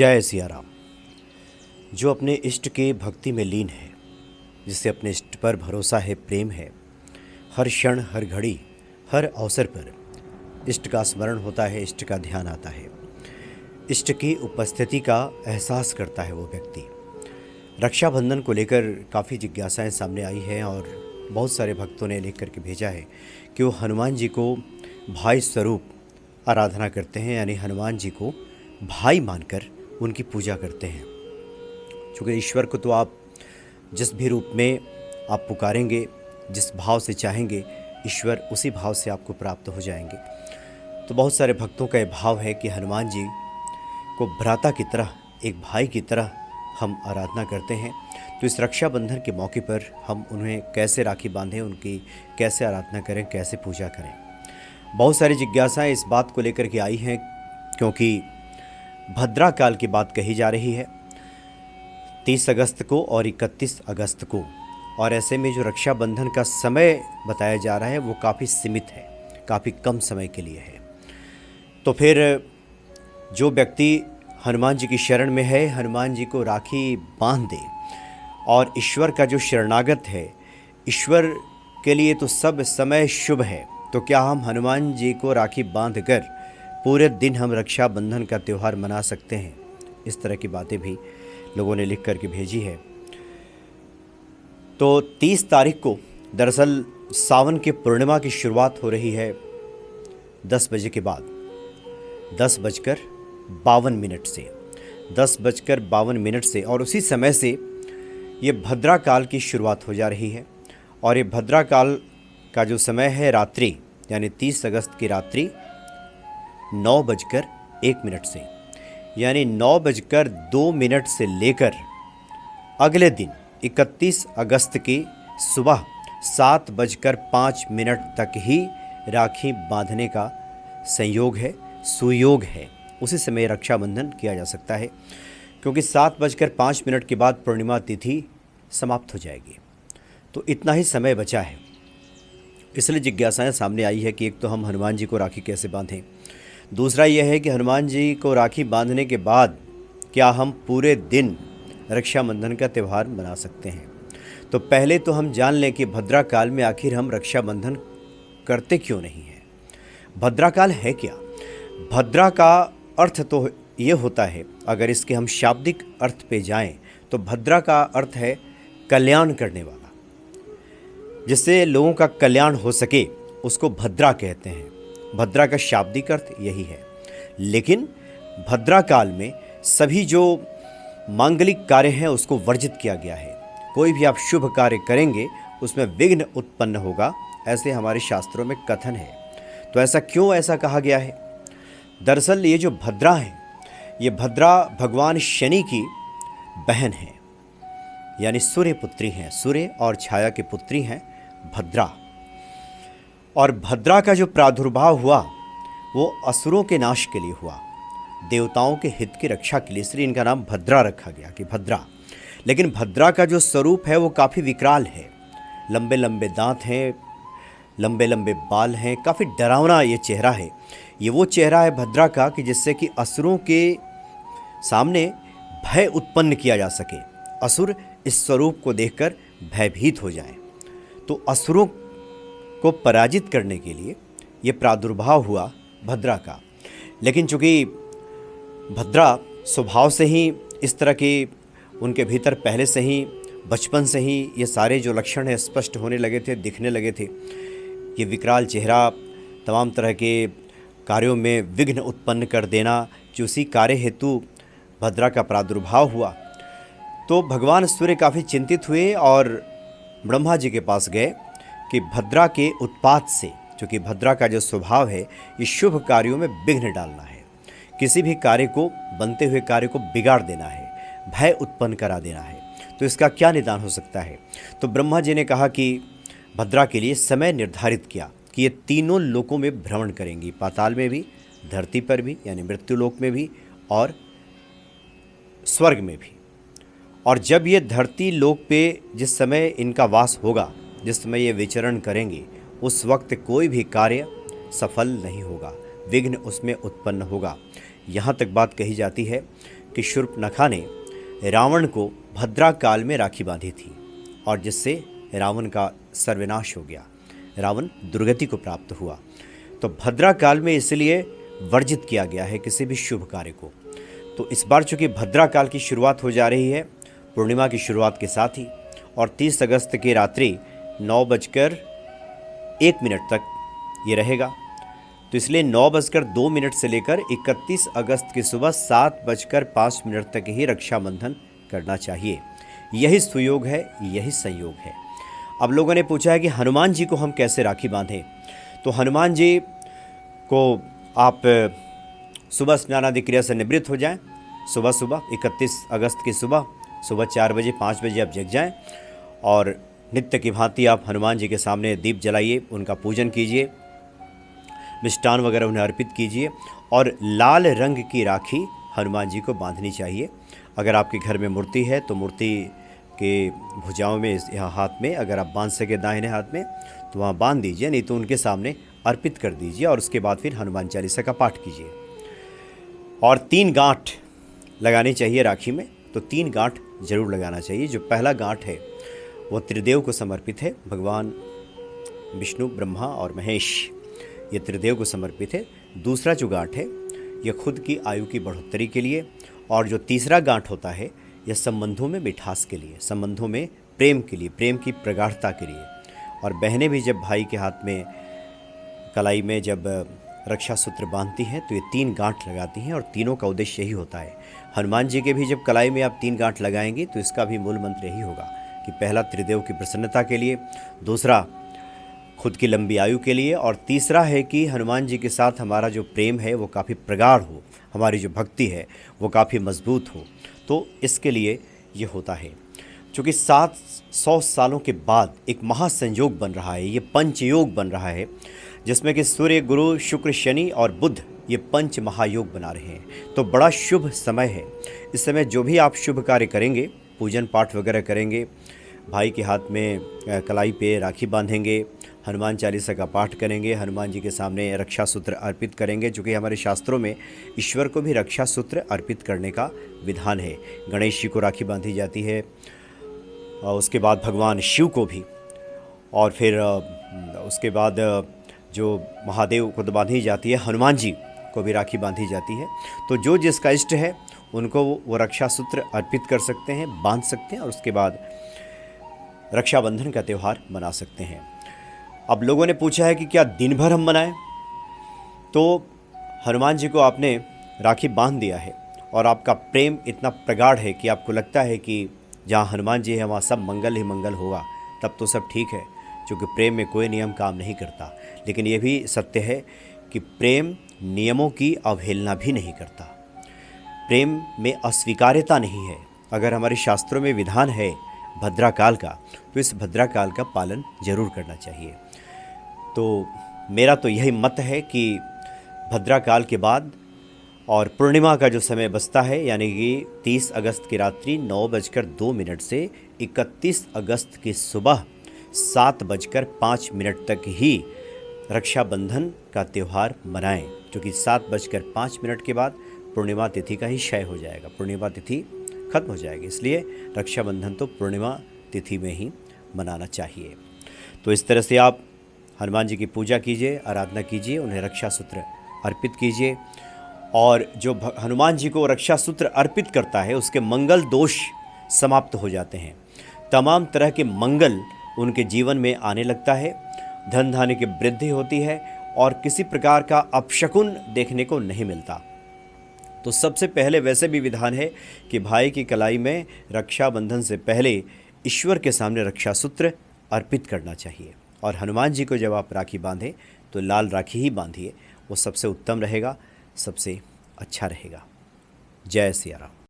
जय सिया राम। जो अपने इष्ट के भक्ति में लीन है, जिसे अपने इष्ट पर भरोसा है, प्रेम है, हर क्षण हर घड़ी हर अवसर पर इष्ट का स्मरण होता है, इष्ट का ध्यान आता है, इष्ट की उपस्थिति का एहसास करता है वो व्यक्ति। रक्षाबंधन को लेकर काफ़ी जिज्ञासाएं सामने आई हैं और बहुत सारे भक्तों ने लिख करके भेजा है कि वो हनुमान जी को भाई स्वरूप आराधना करते हैं, यानी हनुमान जी को भाई मानकर उनकी पूजा करते हैं। क्योंकि ईश्वर को तो आप जिस भी रूप में आप पुकारेंगे, जिस भाव से चाहेंगे, ईश्वर उसी भाव से आपको प्राप्त हो जाएंगे। तो बहुत सारे भक्तों का ये भाव है कि हनुमान जी को भ्राता की तरह, एक भाई की तरह हम आराधना करते हैं। तो इस रक्षाबंधन के मौके पर हम उन्हें कैसे राखी बांधें, उनकी कैसे आराधना करें, कैसे पूजा करें। बहुत सारी जिज्ञासाएं इस बात को लेकर के आई हैं, क्योंकि भद्रा काल की बात कही जा रही है 30 अगस्त को और 31 अगस्त को। और ऐसे में जो रक्षाबंधन का समय बताया जा रहा है वो काफ़ी सीमित है, काफ़ी कम समय के लिए है। तो फिर जो व्यक्ति हनुमान जी की शरण में है, हनुमान जी को राखी बांध दे और ईश्वर का जो शरणागत है, ईश्वर के लिए तो सब समय शुभ है। तो क्या हम हनुमान जी को राखी बांध कर पूरे दिन हम रक्षाबंधन का त्यौहार मना सकते हैं? इस तरह की बातें भी लोगों ने लिख करके भेजी है। तो 30 तारीख को दरअसल सावन के पूर्णिमा की शुरुआत हो रही है 10 बजे के बाद, 10:52 से, 10:52 से, और उसी समय से ये भद्रा काल की शुरुआत हो जा रही है। और ये भद्रा काल का जो समय है रात्रि, यानी 30 अगस्त की रात्रि 9:01 से, यानी 9:02 से लेकर अगले दिन 31 अगस्त की सुबह 7:05 तक ही राखी बांधने का संयोग है, सुयोग है। उसी समय रक्षाबंधन किया जा सकता है, क्योंकि 7:05 के बाद पूर्णिमा तिथि समाप्त हो जाएगी। तो इतना ही समय बचा है। इसलिए जिज्ञासाएं सामने आई है कि एक तो हम हनुमान जी को राखी कैसे बांधें, दूसरा यह है कि हनुमान जी को राखी बांधने के बाद क्या हम पूरे दिन रक्षाबंधन का त्यौहार मना सकते हैं। तो पहले तो हम जान लें कि भद्रा काल में आखिर हम रक्षाबंधन करते क्यों नहीं हैं। भद्रा काल है क्या? भद्रा का अर्थ तो ये होता है, अगर इसके हम शाब्दिक अर्थ पे जाएं तो भद्रा का अर्थ है कल्याण करने वाला, जिससे लोगों का कल्याण हो सके उसको भद्रा कहते हैं। भद्रा का शाब्दिक अर्थ यही है। लेकिन भद्रा काल में सभी जो मांगलिक कार्य हैं उसको वर्जित किया गया है। कोई भी आप शुभ कार्य करेंगे उसमें विघ्न उत्पन्न होगा, ऐसे हमारे शास्त्रों में कथन है। तो ऐसा क्यों ऐसा कहा गया है? दरअसल ये जो भद्रा है, ये भद्रा भगवान शनि की बहन है, यानी सूर्य पुत्री हैं, सूर्य और छाया की पुत्री हैं भद्रा। और भद्रा का जो प्रादुर्भाव हुआ वो असुरों के नाश के लिए हुआ, देवताओं के हित की रक्षा के लिए, इसलिए इनका नाम भद्रा रखा गया कि भद्रा। लेकिन भद्रा का जो स्वरूप है वो काफ़ी विकराल है, लंबे लंबे दांत हैं, लंबे लंबे बाल हैं, काफ़ी डरावना ये चेहरा है। ये वो चेहरा है भद्रा का कि जिससे कि असुरों के सामने भय उत्पन्न किया जा सके, असुर इस स्वरूप को देखकर भयभीत हो जाएं। तो असुरों को पराजित करने के लिए ये प्रादुर्भाव हुआ भद्रा का। लेकिन चूँकि भद्रा स्वभाव से ही इस तरह के उनके भीतर पहले से ही, बचपन से ही ये सारे जो लक्षण हैं स्पष्ट होने लगे थे, दिखने लगे थे। ये विकराल चेहरा, तमाम तरह के कार्यों में विघ्न उत्पन्न कर देना, जो उसी कार्य हेतु भद्रा का प्रादुर्भाव हुआ। तो भगवान सूर्य काफ़ी चिंतित हुए और ब्रह्मा जी के पास गए कि भद्रा के उत्पात से, क्योंकि भद्रा का जो स्वभाव है ये शुभ कार्यों में विघ्न डालना है, किसी भी कार्य को, बनते हुए कार्य को बिगाड़ देना है, भय उत्पन्न करा देना है। तो इसका क्या निदान हो सकता है? तो ब्रह्मा जी ने कहा कि भद्रा के लिए समय निर्धारित किया कि ये तीनों लोकों में भ्रमण करेंगी, पाताल में भी, धरती पर भी यानी मृत्युलोक में भी, और स्वर्ग में भी। और जब ये धरती लोक पे जिस समय इनका वास होगा, जिस समय ये विचरण करेंगे, उस वक्त कोई भी कार्य सफल नहीं होगा, विघ्न उसमें उत्पन्न होगा। यहाँ तक बात कही जाती है कि शूर्पणखा ने रावण को भद्रा काल में राखी बांधी थी और जिससे रावण का सर्वनाश हो गया, रावण दुर्गति को प्राप्त हुआ। तो भद्रा काल में इसलिए वर्जित किया गया है किसी भी शुभ कार्य को। तो इस बार चूँकि भद्रा काल की शुरुआत हो जा रही है पूर्णिमा की शुरुआत के साथ ही, और 30 अगस्त की रात्रि 9:01 तक ये रहेगा। तो इसलिए 9:02 से लेकर 31 अगस्त की सुबह 7:05 तक ही रक्षाबंधन करना चाहिए। यही सुयोग है, यही संयोग है। अब लोगों ने पूछा है कि हनुमान जी को हम कैसे राखी बांधें। तो हनुमान जी को आप सुबह स्नान आदि क्रिया से निवृत्त हो जाएं। सुबह 31 अगस्त की सुबह 4 बजे 5 बजे आप जग जाएं और नित्य की भांति आप हनुमान जी के सामने दीप जलाइए, उनका पूजन कीजिए, मिष्टान वगैरह उन्हें अर्पित कीजिए और लाल रंग की राखी हनुमान जी को बांधनी चाहिए। अगर आपके घर में मूर्ति है तो मूर्ति के भुजाओं में, यहाँ हाथ में अगर आप बांध सके दाहिने हाथ में तो वहाँ बांध दीजिए, नहीं तो उनके सामने अर्पित कर दीजिए और उसके बाद फिर हनुमान चालीसा का पाठ कीजिए। और 3 गांठ लगानी चाहिए राखी में, तो 3 गांठ जरूर लगाना चाहिए। जो पहला गांठ है वो त्रिदेव को समर्पित है, भगवान विष्णु, ब्रह्मा और महेश, ये त्रिदेव को समर्पित है। दूसरा जो गांठ है यह खुद की आयु की बढ़ोतरी के लिए, और जो तीसरा गांठ होता है यह संबंधों में मिठास के लिए, संबंधों में प्रेम के लिए, प्रेम की प्रगाढ़ता के लिए। और बहनें भी जब भाई के हाथ में कलाई में जब रक्षा सूत्र बांधती हैं तो ये 3 गांठ लगाती हैं और तीनों का उद्देश्य यही होता है। हनुमान जी के भी जब कलाई में आप 3 गांठ लगाएंगे तो इसका भी मूल मंत्र यही होगा कि पहला त्रिदेव की प्रसन्नता के लिए, दूसरा खुद की लंबी आयु के लिए, और तीसरा है कि हनुमान जी के साथ हमारा जो प्रेम है वो काफ़ी प्रगाढ़ हो, हमारी जो भक्ति है वो काफ़ी मजबूत हो। तो इसके लिए ये होता है। चूँकि 700 सालों के बाद एक महासंयोग बन रहा है, ये पंचयोग बन रहा है, जिसमें कि सूर्य, गुरु, शुक्र, शनि और बुध ये 5 महायोग बना रहे हैं। तो बड़ा शुभ समय है। इस समय जो भी आप शुभ कार्य करेंगे, पूजन पाठ वगैरह करेंगे, भाई के हाथ में कलाई पे राखी बांधेंगे, हनुमान चालीसा का पाठ करेंगे, हनुमान जी के सामने रक्षा सूत्र अर्पित करेंगे, चूँकि हमारे शास्त्रों में ईश्वर को भी रक्षा सूत्र अर्पित करने का विधान है। गणेश जी को राखी बांधी जाती है, और उसके बाद भगवान शिव को भी, और फिर उसके बाद जो महादेव को तो बांधी जाती है, हनुमान जी को भी राखी बांधी जाती है। तो जो जिसका इष्ट है उनको वो रक्षा सूत्र अर्पित कर सकते हैं, बांध सकते हैं, और उसके बाद रक्षाबंधन का त्यौहार मना सकते हैं। अब लोगों ने पूछा है कि क्या दिन भर हम मनाएं? तो हनुमान जी को आपने राखी बांध दिया है और आपका प्रेम इतना प्रगाढ़ है कि आपको लगता है कि जहाँ हनुमान जी है वहाँ सब मंगल ही मंगल होगा, तब तो सब ठीक है, क्योंकि प्रेम में कोई नियम काम नहीं करता। लेकिन ये भी सत्य है कि प्रेम नियमों की अवहेलना भी नहीं करता, प्रेम में अस्वीकार्यता नहीं है। अगर हमारे शास्त्रों में विधान है भद्रा काल का, तो इस भद्रा काल का पालन जरूर करना चाहिए। तो मेरा तो यही मत है कि भद्रा काल के बाद और पूर्णिमा का जो समय बचता है, यानी कि 30 अगस्त की रात्रि 9:02 से 31 अगस्त की सुबह 7:05 तक ही रक्षाबंधन का त्यौहार मनाएं, क्योंकि 7:05 के बाद पूर्णिमा तिथि का ही क्षय हो जाएगा, पूर्णिमा तिथि खत्म हो जाएगी। इसलिए रक्षाबंधन तो पूर्णिमा तिथि में ही मनाना चाहिए। तो इस तरह से आप हनुमान जी की पूजा कीजिए, आराधना कीजिए, उन्हें रक्षा सूत्र अर्पित कीजिए, और जो हनुमान जी को रक्षा सूत्र अर्पित करता है उसके मंगल दोष समाप्त हो जाते हैं, तमाम तरह के मंगल उनके जीवन में आने लगता है, धन धान्य की वृद्धि होती है और किसी प्रकार का अपशकुन देखने को नहीं मिलता। तो सबसे पहले वैसे भी विधान है कि भाई की कलाई में रक्षाबंधन से पहले ईश्वर के सामने रक्षा सूत्र अर्पित करना चाहिए। और हनुमान जी को जब आप राखी बांधें तो लाल राखी ही बांधिए, वो सबसे उत्तम रहेगा, सबसे अच्छा रहेगा। जय सिया राम।